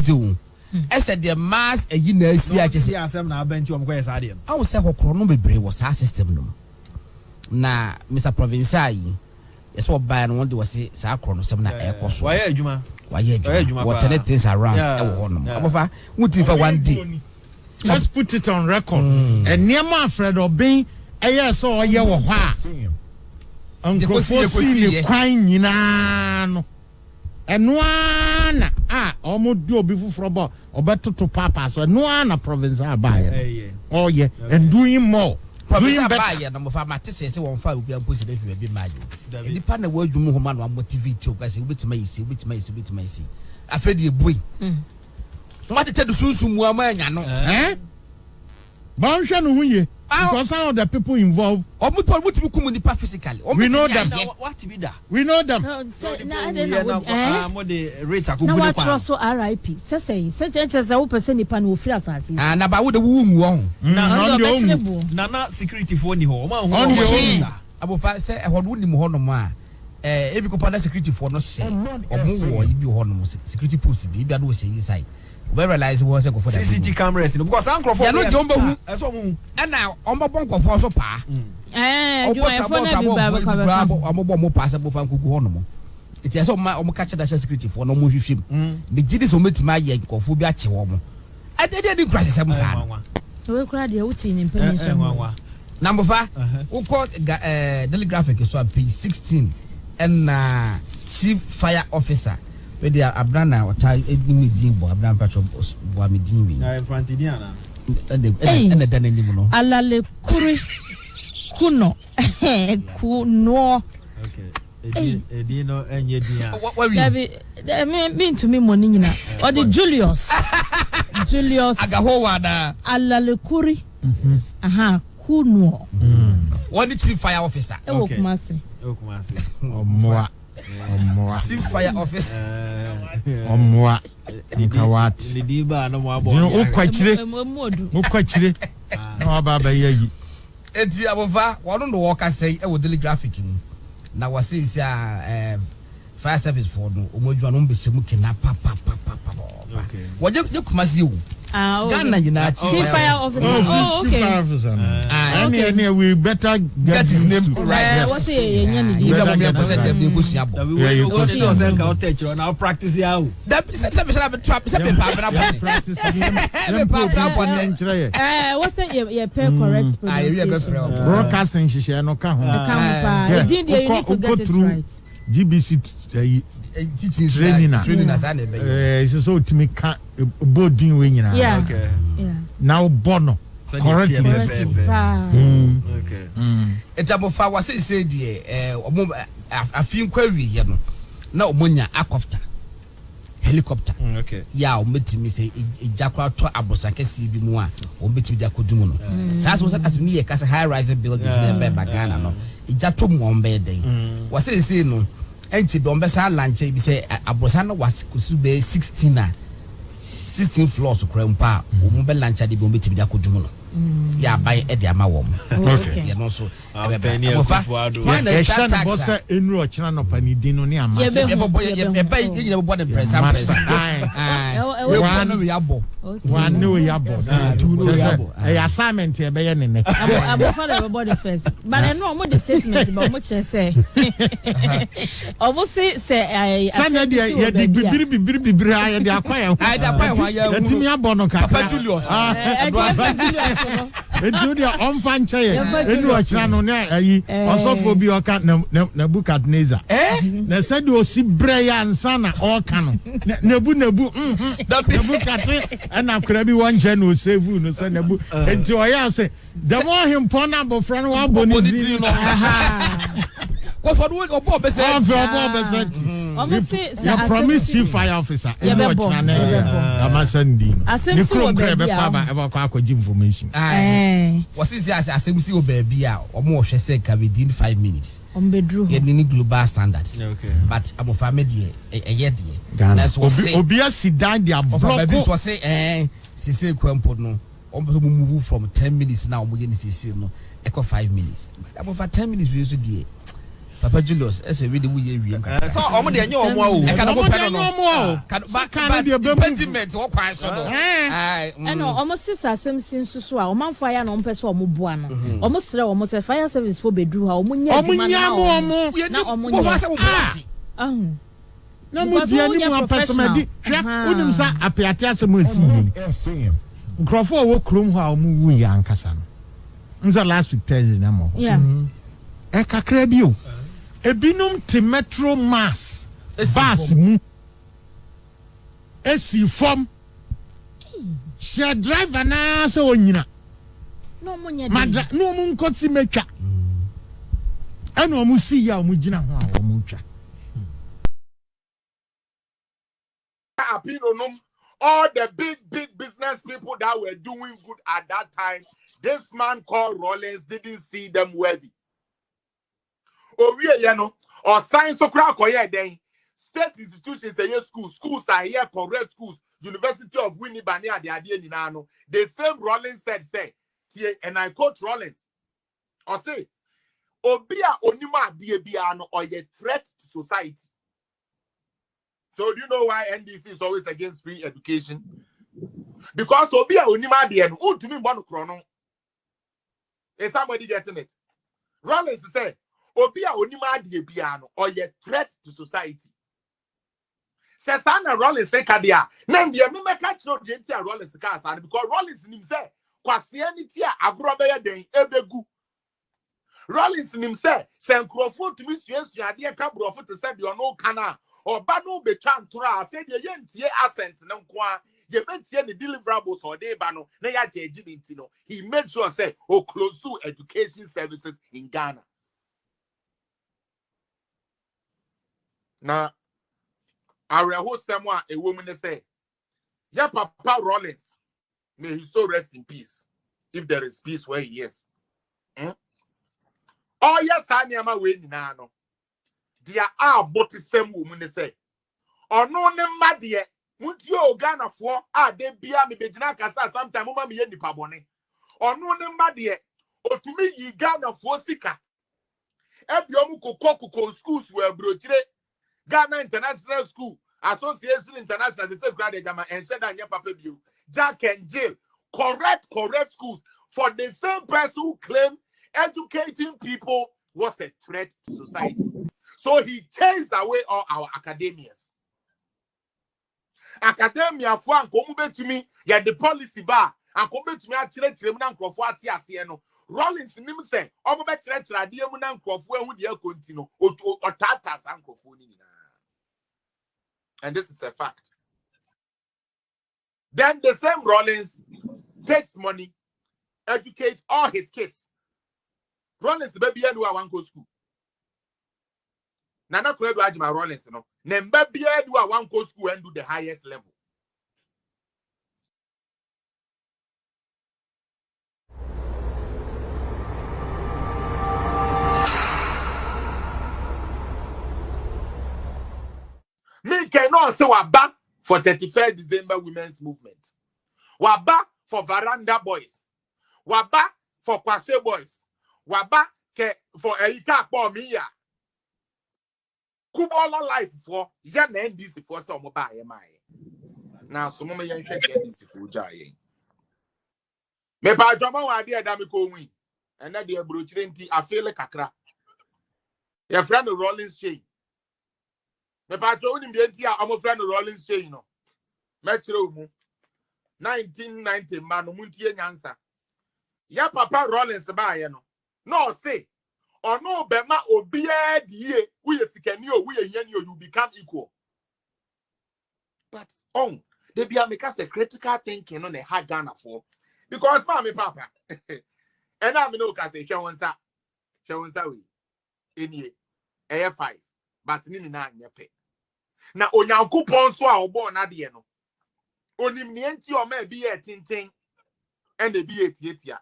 you. I said the mass a year see I just asem na abenti o mko say I will say hokro no bebre was our system no. Na Mr. Provincial yes what buy no one do say sa akro no sem na e koso. Why adwuma? Why adwuma? What turn things around e wo no. Abofa muti for one day. Let's put it on record. And near my friend Obin eye so oye wo ha. Akufo si le kwan nyina no. Eno ana omo do obi fufuro bo obetutu papa so eno ana province abaye. Oh yeah, and doing more. Province abaye no mo fa mate say won fa obi amposi da fi bi majo. Edi pa na wadwum ho ma no motivate o kasi obetima yisi. Afedi ebui. What tell the sunsun mu amanya no. Ba nhwe no huye. Because some of the people involved, physically. We know them. What be that? We know them. Now what trust RIP? Say just a person nipa no free assassin. Na ba wo de wu mu won. Na security for ni ho. On your own. Abofa say e hodo ni mu ho no ma. Ebi ko pada security for no say. Omo wo ibi ho no security post bi ado say inside. We realize we was go for CCTV cameras because Akufo ya no jomba hu eso mu na ombo bonkofo so pa you are for na bi ba ombo mo pass bo fan kuku hono mo eti eso omo catch that security for no mo hwehwem me gidi so metima ye nkofo bi ache wo mo adede di krase sem sa we kra de wuti ni mpanyinso number 5 we call daily graphic so page 16 and chief fire officer we dey abrana wata edimi din bo abrana patro bo amidin we na infantidiana and the dane nimu no alale kuri kuno kuno okay edino enye dia that mean to me money nyina or the Julius agaho wada alale kuri kuno one chief fire officer okay okumase omwa chief fire officer omwa nkawat lidiba no mo abo you ukwachire no ababa yayi enti abofa wonu no work say e wo daily graphic ni na wase isi fire service for no omodwa no mbesemu kena pa okay woje kumasi wo Ghana chief fire officer okay any we better get his name right what say yenya ni di ba me ko say dem go siabo we go to say ka teacher now practice ya o that say be trap say be pa bra practice what say you pay correct pronunciation broadcasting shishia no ka ho you need to get it right GBC teaching training as an so to me boarding we nyina okay now bono correctly okay etabofa wase say die afin kwawi ye no na omonya akofta helicopter okay ya ometimi say ejakwa to abosankesi bi mu a ometimi da kodumu no sa so asemi ye kasa high rise buildings in the Ghana no ejato mu ombe den wase say no enti dombe sa lanche bi say abosa no was kusube 16 floors krampa o be lancha de bi o metimi da kodumu no ya buy e de ama wom okay ya no so e be Akufo Addo e shan bossa enru ochina no panidi no ne ama e be nyina bo dem press we wan no we abo wan no we abo two no we abo e assignment e be ye ne abo for the body first but no mo the statement but mo che say obo say sana dia ye di bibiri aye de akwaya ai da kwa ya hu timi abo no ka Papa Julius Julia on fan chair enu ochira no na ayi osofo bi oka na Bukadneza na said o si breya ansa na oka no nebu nebu kate na akra bi won je no save no say nebu enti oya say the more him pon abofra no wa boni no ko for do obo be say you promise chief fire officer enu ochira na amasandi ni krom be kwa ba akwaji information what is asemsi o baby a omo hwe say ka within 5 minutes bedroom any global standards okay but amo family e that's what obi asidan dia block baby so say sese kwampo no omo move from 10 minutes now omo ye ni sese no e ko 5 minutes but amo for 10 minutes we so die Papa Julius, as a really weird. So, I'm the new one. I can't and almost sister Simpson so almost fire no person or mubuano. Almost almost a fire service for bedroom. How munya na mo dia ni mo person di hwe unim sa apiate asem asi nkrofo wo krom ho a mo wu ya ankasa no nza last week Thursday na mo yeah kakra bi o ebinom te metro mass bus mu esi form share driver na se onyina no munya madra no mu nkotsi metwa eno mu si ya mu gina ho a mu twa all the big business people that were doing good at that time, this man called Rollins didn't see them worthy. Oh, you know, or science or crack or then state institutions say schools are here, correct schools, University of Winnipeg, the idea in Nano. The same Rollins said, and I quote Rollins, or say, Obia onima diabiano or a threat to society. So do you know why NDC is always against free education? Because Obia onima dienu, to me one chrono. Is somebody getting it? Rollins said, Obia onima diabiano or a threat to society. Says Anna Rollins say Kadia. Name the American Trojan Rollins cars because Rollins himself, Quasianity, Agrobeya den Ebegu. Rollins himself, send Crawford to Miss Yancy, idea Cabro to send you no canal. Or bano be chan tura fe de yentie accent na nkwa ye mentie the deliverables or de bano na ya jeji ntino he made sure say o close to education services in Ghana. Na areho semwa a woman say ya Papa Rollins, may he so rest in peace if there is peace where he is. Oh yes, anyama we ni na no dia both same woman say ono ne madie mutio Ghana for de bia me begina kasa sometime mama me ye nipa bone ono ne madie otumi yi Ghana for sika ebiomu kokoko schools we brochire Ghana International School Association International say grade jama and said anya papa bio Jack and Jill correct schools for the same person who claim educating people was a threat to society. So he chased away all our academians. Academia for and come to me, yeah, the policy bar, and come to me at Chile Crawford Tiasiano. Rollins nim say, Omo Chile Diamunan Crawford would you continue or Tatas and Crawford. And this is a fact. Then the same Rollins takes money, educates all his kids. Rollins baby and one go school. Nana Credo Ajima Rollins, no. Nemba be do one go school and do the highest level. Me cannot say we're back for 31st December Women's Movement. We're back for Veranda Boys. We're back for Kwashe Boys. We're back for Erika Bomia. Kubola life for yan NDC for some mobile. Now, some of you can NDC for Jay. Me pa joma wa dia da me ko wi. And na dia brochirenti afele kakra. Your friend Rollins chain. Me pa jo nim de ntia am friend Rollins chain no. Metro mu 1990 man no muntie nyansa. Ya Papa Rollins ba ye no. No say or no bema obia die we sikani o we yani o you become equal. But they be make us a critical thinking on a hard Ghana for because me papa and I know ka say hwe wonsa we enie 5 but ni na anya pe na onyankopon so a obo na de no onim ne enti o ma bi e tintin and e bi etietia